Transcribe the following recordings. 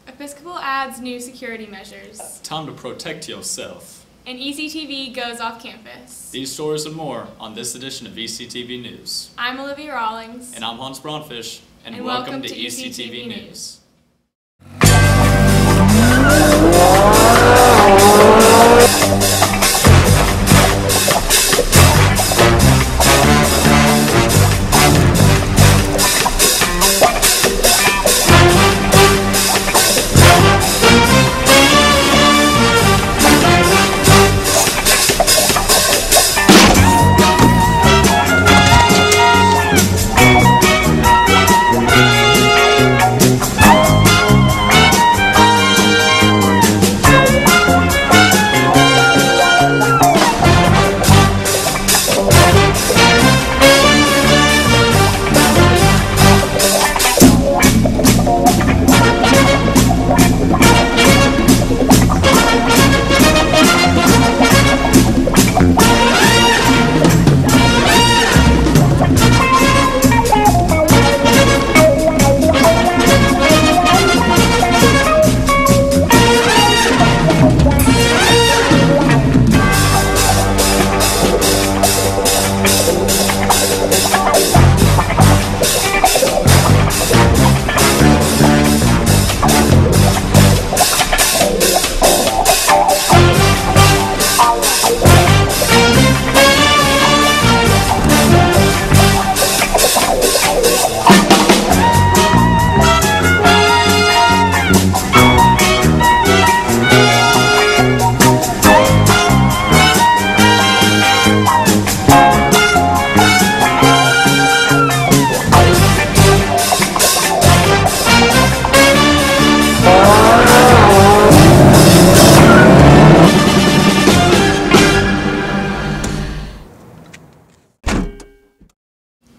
Episcopal adds new security measures. Time to protect yourself. And Ectv goes off campus. These stories and more on this edition of Ectv News. I'm Olivia Rawlings. And I'm Hans Braunfish. And welcome to Ectv News.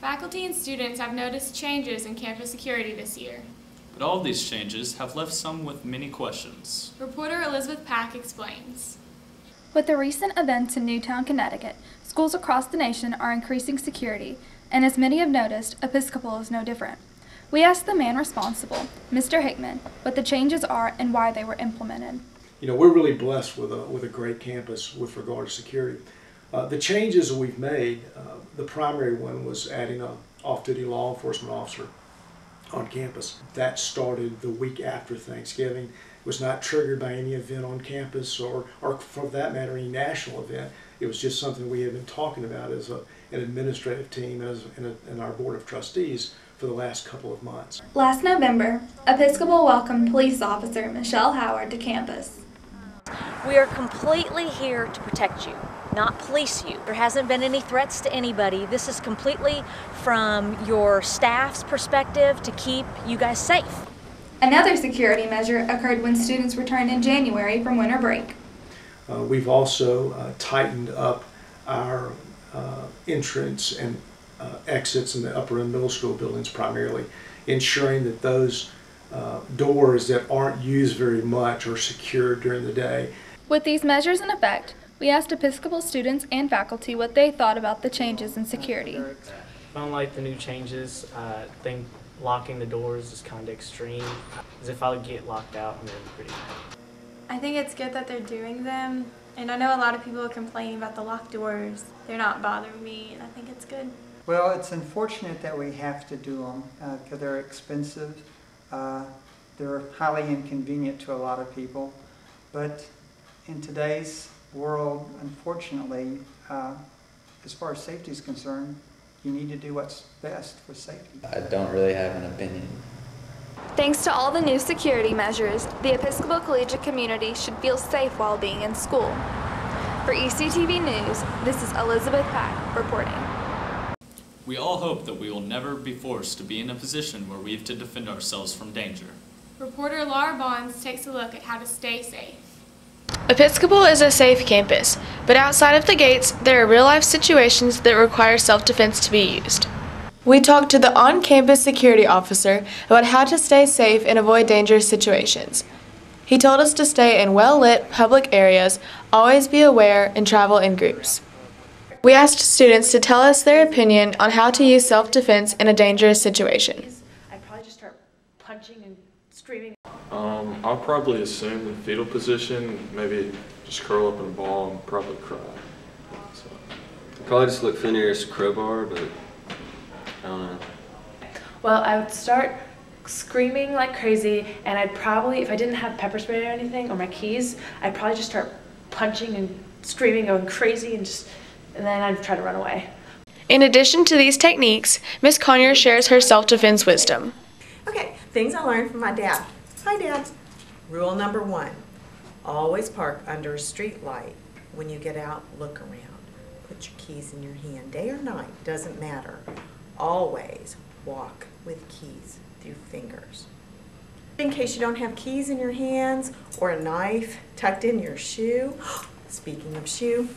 Faculty and students have noticed changes in campus security this year. But all of these changes have left some with many questions. Reporter Elizabeth Pack explains. With the recent events in Newtown, Connecticut, schools across the nation are increasing security, and as many have noticed, Episcopal is no different. We asked the man responsible, Mr. Hickman, what the changes are and why they were implemented. You know, we're really blessed with a great campus with regard to security. The changes that we've made, the primary one was adding an off-duty law enforcement officer on campus. That started the week after Thanksgiving. It was not triggered by any event on campus or for that matter, any national event. It was just something we had been talking about as an administrative team and our board of trustees for the last couple of months. Last November, Episcopal welcomed police officer Michelle Howard to campus. We are completely here to protect you, not police you. There hasn't been any threats to anybody. This is completely from your staff's perspective to keep you guys safe. Another security measure occurred when students returned in January from winter break. We've also tightened up our entrance and exits in the upper and middle school buildings primarily, ensuring that those doors that aren't used very much are secured during the day. With these measures in effect, we asked Episcopal students and faculty what they thought about the changes in security. I don't like the new changes. I think locking the doors is kind of extreme. As if I would get locked out, I'm really pretty mad. I think it's good that they're doing them, and I know a lot of people are complaining about the locked doors. They're not bothering me, and I think it's good. Well, it's unfortunate that we have to do them because they're expensive. They're highly inconvenient to a lot of people, but in today's world, unfortunately, as far as safety is concerned, you need to do what's best for safety. I don't really have an opinion. Thanks to all the new security measures, the Episcopal Collegiate community should feel safe while being in school. For Ectv News, this is Elizabeth Pack reporting. We all hope that we will never be forced to be in a position where we have to defend ourselves from danger. Reporter Laura Bonds takes a look at how to stay safe. Episcopal is a safe campus, but outside of the gates, there are real-life situations that require self-defense to be used. We talked to the on-campus security officer about how to stay safe and avoid dangerous situations. He told us to stay in well-lit public areas, always be aware, and travel in groups. We asked students to tell us their opinion on how to use self-defense in a dangerous situation. I'd probably just start punching and screaming. I'll probably assume the fetal position, maybe just curl up in a ball and probably cry. So. Probably just look funnier as a crowbar, but I don't know. Well, I would start screaming like crazy, and I'd probably, if I didn't have pepper spray or anything, or my keys, I'd probably just start punching and screaming, going crazy, and then I'd try to run away. In addition to these techniques, Ms. Conyer shares her self-defense wisdom. Okay, things I learned from my dad. Hi, Dad. Rule number 1, always park under a street light. When you get out, look around. Put your keys in your hand. Day or night, doesn't matter. Always walk with keys through fingers. In case you don't have keys in your hands or a knife tucked in your shoe, speaking of shoe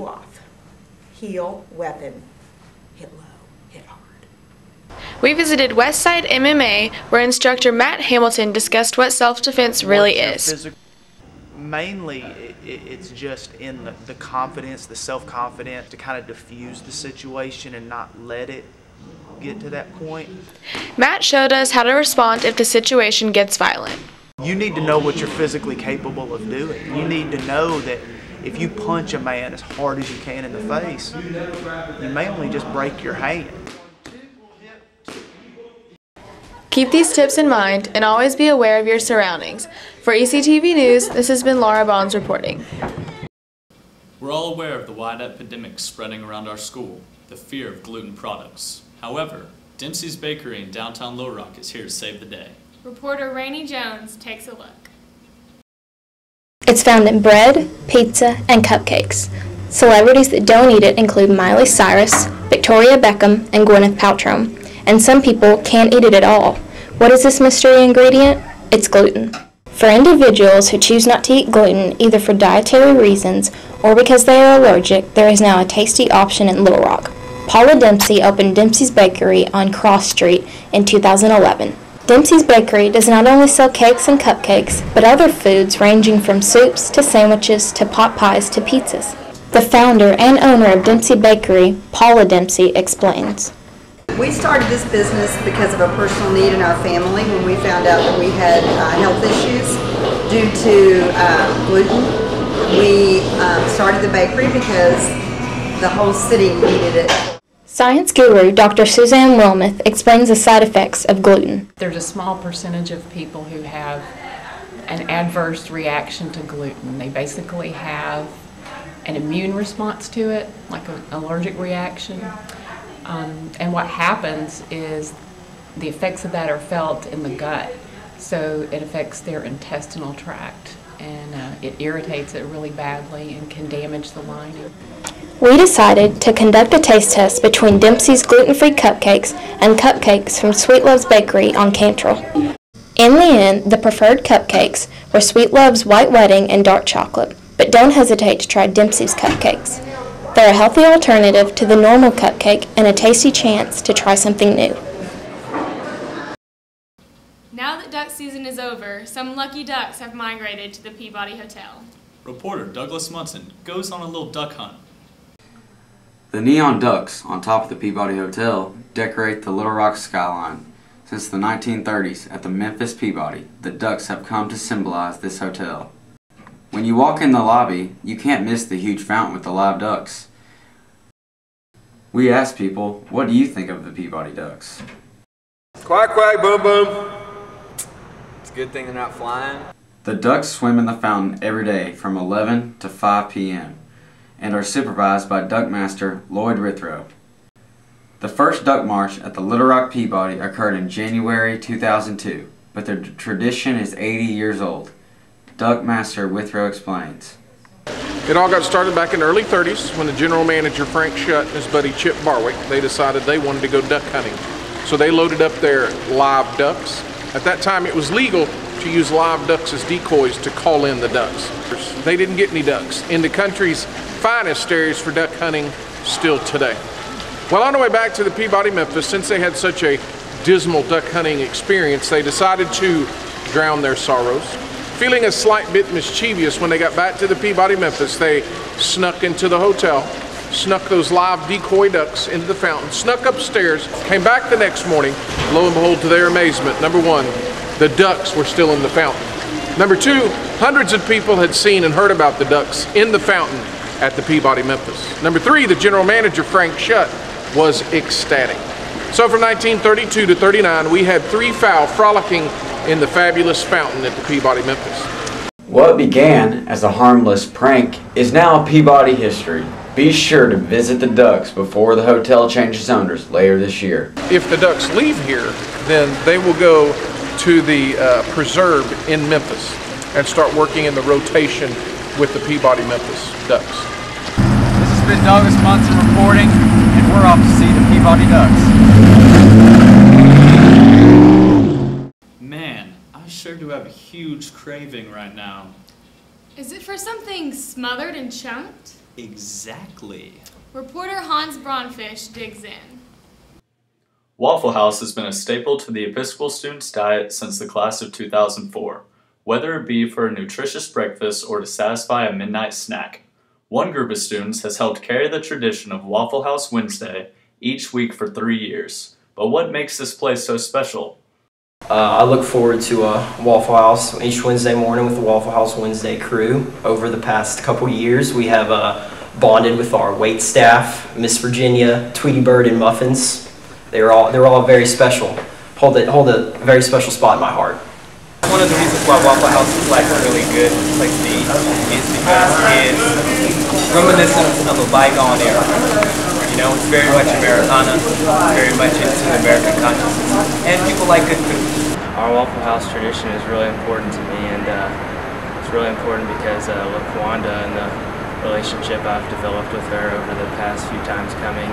off. Heel, weapon, hit low, hit hard. We visited Westside MMA, where instructor Matt Hamilton discussed what self-defense really is. Mainly, it's just in the confidence, the self-confidence to kind of diffuse the situation and not let it get to that point. Matt showed us how to respond if the situation gets violent. You need to know what you're physically capable of doing. You need to know that if you punch a man as hard as you can in the face, you may only just break your hand. Keep these tips in mind and always be aware of your surroundings. For ECTV News, this has been Laura Bonds reporting. We're all aware of the wide epidemic spreading around our school, the fear of gluten products. However, Dempsey's Bakery in downtown Little Rock is here to save the day. Reporter Rainey Jones takes a look. It's found in bread, pizza, and cupcakes. Celebrities that don't eat it include Miley Cyrus, Victoria Beckham, and Gwyneth Paltrow. And some people can't eat it at all. What is this mystery ingredient? It's gluten. For individuals who choose not to eat gluten, either for dietary reasons or because they are allergic, there is now a tasty option in Little Rock. Paula Dempsey opened Dempsey's Bakery on Cross Street in 2011. Dempsey's Bakery does not only sell cakes and cupcakes, but other foods ranging from soups to sandwiches to pot pies to pizzas. The founder and owner of Dempsey Bakery, Paula Dempsey, explains. We started this business because of a personal need in our family when we found out that we had health issues due to gluten. We started the bakery because the whole city needed it. Science guru Dr. Suzanne Wilmoth explains the side effects of gluten. There's a small percentage of people who have an adverse reaction to gluten. They basically have an immune response to it, like an allergic reaction. And what happens is the effects of that are felt in the gut. So it affects their intestinal tract, and it irritates it really badly and can damage the lining. We decided to conduct a taste test between Dempsey's gluten-free cupcakes and cupcakes from Sweet Love's Bakery on Cantrell. In the end, the preferred cupcakes were Sweet Love's White Wedding and Dark Chocolate, but don't hesitate to try Dempsey's cupcakes. They're a healthy alternative to the normal cupcake and a tasty chance to try something new. Now that duck season is over, some lucky ducks have migrated to the Peabody Hotel. Reporter Douglas Munson goes on a little duck hunt. The neon ducks on top of the Peabody Hotel decorate the Little Rock skyline. Since the 1930s at the Memphis Peabody, the ducks have come to symbolize this hotel. When you walk in the lobby, you can't miss the huge fountain with the live ducks. We asked people, what do you think of the Peabody Ducks? Quack, quack, boom, boom. It's a good thing they're not flying. The ducks swim in the fountain every day from 11 to 5 p.m. and are supervised by Duckmaster Lloyd Rithrow. The first duck march at the Little Rock Peabody occurred in January 2002, but the tradition is 80 years old. Duckmaster Withrow explains. It all got started back in the early 30s when the general manager Frank Shutt and his buddy Chip Barwick, they decided they wanted to go duck hunting. So they loaded up their live ducks. At that time it was legal to use live ducks as decoys to call in the ducks. They didn't get any ducks in the country's finest areas for duck hunting still today. Well, on the way back to the Peabody Memphis, since they had such a dismal duck hunting experience, they decided to drown their sorrows. Feeling a slight bit mischievous when they got back to the Peabody Memphis, they snuck into the hotel, snuck those live decoy ducks into the fountain, snuck upstairs, came back the next morning. Lo and behold, to their amazement, number one, the ducks were still in the fountain. Number two, hundreds of people had seen and heard about the ducks in the fountain at the Peabody Memphis. Number three, the general manager, Frank Shutt, was ecstatic. So from 1932 to 39, we had 3 fowl frolicking in the fabulous fountain at the Peabody Memphis. What began as a harmless prank is now Peabody history. Be sure to visit the Ducks before the hotel changes owners later this year. If the Ducks leave here, then they will go to the preserve in Memphis and start working in the rotation with the Peabody Memphis Ducks. This has been Douglas Munson reporting, and we're off to see the Peabody Ducks. Man, I sure do have a huge craving right now. Is it for something smothered and chunked? Exactly. Reporter Hans Braunfisch digs in. Waffle House has been a staple to the Episcopal students' diet since the class of 2004, whether it be for a nutritious breakfast or to satisfy a midnight snack. One group of students has helped carry the tradition of Waffle House Wednesday each week for 3 years. But what makes this place so special? I look forward to Waffle House each Wednesday morning with the Waffle House Wednesday crew. Over the past couple years, we have bonded with our wait staff, Miss Virginia, Tweety Bird, and Muffins. They're all very special. Hold a very special spot in my heart. One of the reasons why Waffle House is like a really good place to eat is because it's reminiscent of a bygone era. You know, it's very much Americana, very much into the American consciousness, and people like good food. Our Waffle House tradition is really important to me, and it's really important because LaQuanda and the relationship I've developed with her over the past few times coming,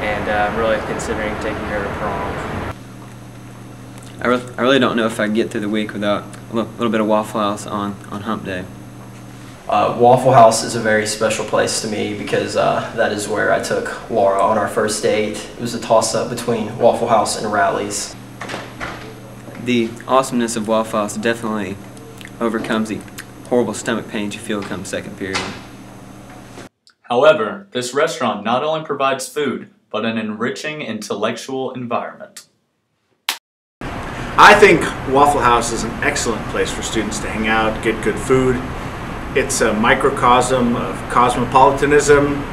and I'm really considering taking her to prom. I really don't know if I can get through the week without a little bit of Waffle House on Hump Day. Waffle House is a very special place to me because that is where I took Laura on our first date. It was a toss-up between Waffle House and Rally's. The awesomeness of Waffle House definitely overcomes the horrible stomach pains you feel come second period. However, this restaurant not only provides food, but an enriching intellectual environment. I think Waffle House is an excellent place for students to hang out, get good food. It's a microcosm of cosmopolitanism,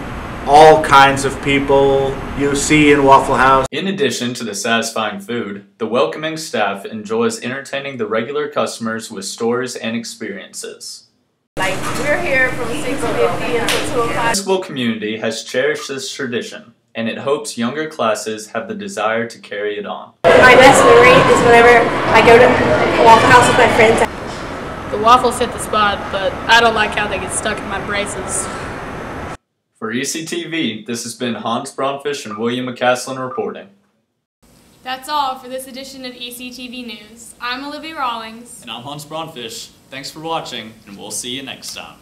all kinds of people you see in Waffle House. In addition to the satisfying food, the welcoming staff enjoys entertaining the regular customers with stories and experiences. Like, we're here from 6:50 until 2 o'clock. The Episcopal community has cherished this tradition, and it hopes younger classes have the desire to carry it on. My best memory is whenever I go to Waffle House with my friends. The waffles hit the spot, but I don't like how they get stuck in my braces. For ECTV, this has been Hans Braunfisch and William McCaslin reporting. That's all for this edition of ECTV News. I'm Olivia Rawlings. And I'm Hans Braunfisch. Thanks for watching, and we'll see you next time.